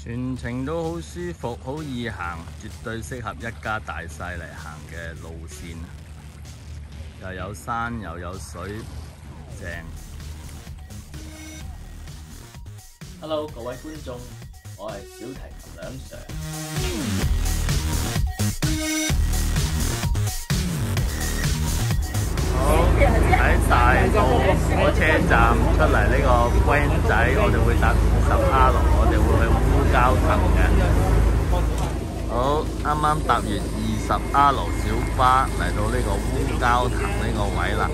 全程都好舒服，好易行，絕對適合一家大細嚟行嘅路線。又有山又有水，正。Hello， 各位觀眾，我係小提琴梁 Sir。好，喺大埔火車站出嚟呢個 van 仔，我哋會搭20R， 我哋會去烏蛟騰嘅。好，啱啱搭完20R 小巴嚟到呢個烏蛟騰呢個位啦。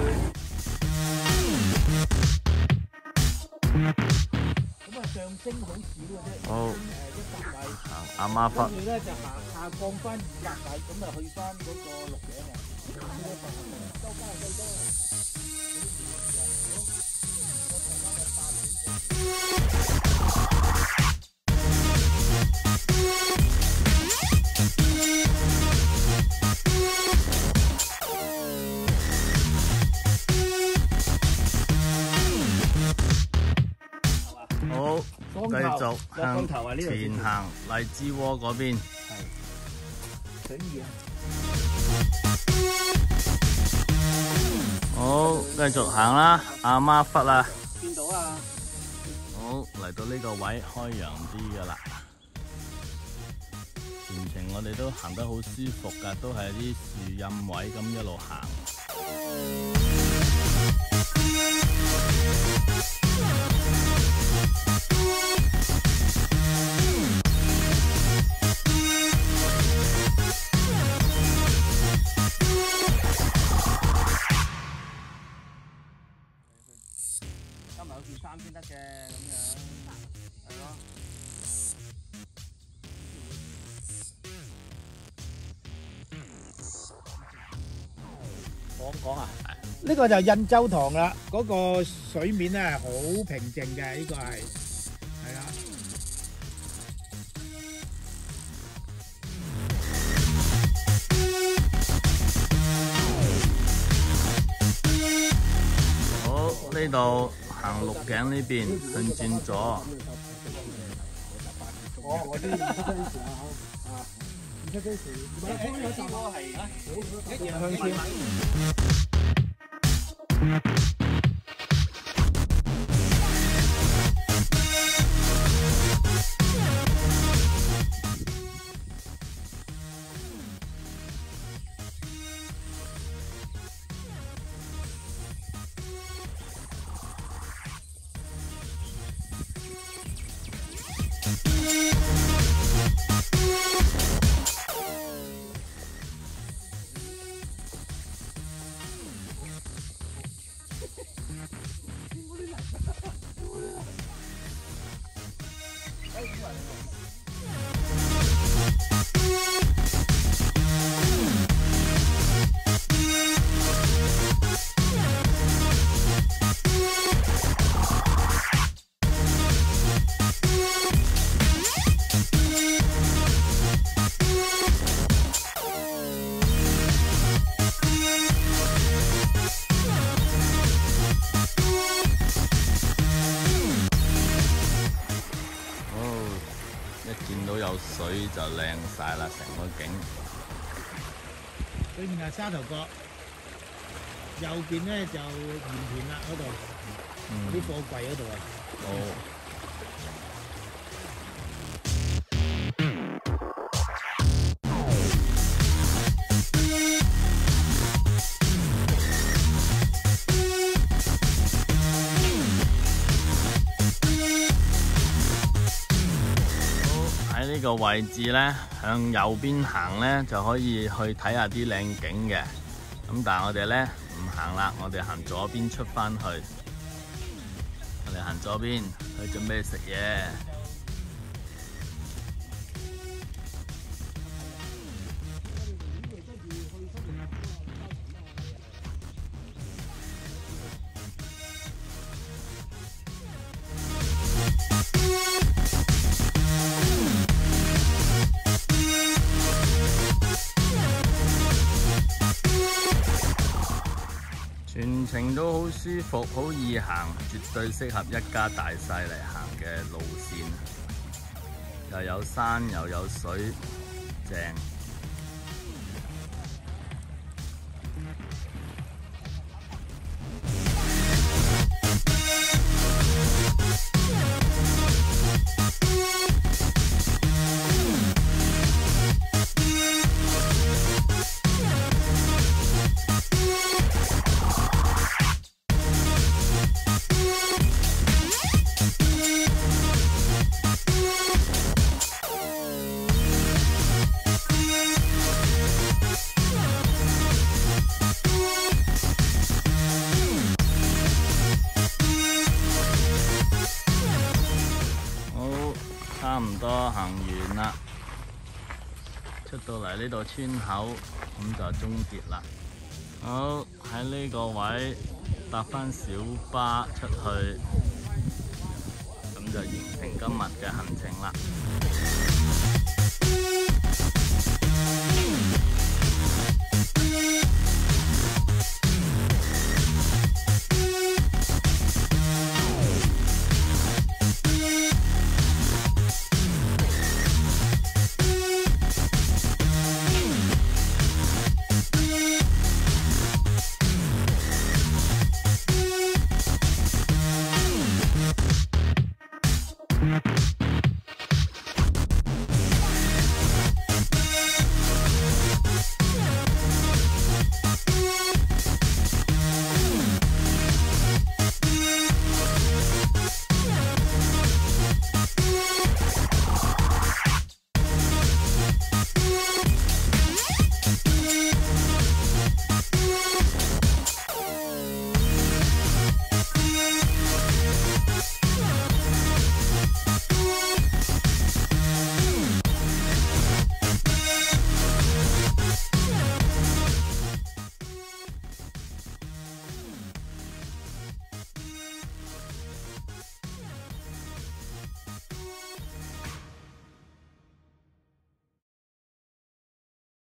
咁啊，上升好少嘅啫。好，行阿媽忽。跟住咧就下降翻20米，咁啊去翻嗰個鹿頸啊。周街係最多。好，繼續向前行荔枝窩嗰邊。水意啊！好，繼續行啦，阿媽忽啦。見到啊！好，嚟到呢個位開揚啲噶啦。全程我哋都行得好舒服噶，都係啲樹蔭位咁一路行。今日有件衫先得嘅，咁樣係咯。我咁講啊？呢個就印洲塘啦，嗰個水面咧係好平靜嘅，呢個係啊。好，呢度行鹿頸呢邊向轉左。我知20幾時有集喎係一樣向前。見到有水就靚晒啦，成個景。對面係沙頭角，右邊咧就鹽田啦，嗰度啲貨櫃嗰度啊。哦。呢個位置咧，向右邊行咧就可以去睇下啲靚景嘅。咁但係我哋咧唔行啦，我哋行左邊出翻去。我哋行左邊去準備食嘢。全程都好舒服，好易行，絕對適合一家大細嚟行嘅路線。又有山又有水，正。差唔多行完啦，出到嚟呢度村口，咁就終結啦。好，喺呢個位搭返小巴出去，咁就完成今日嘅行程啦。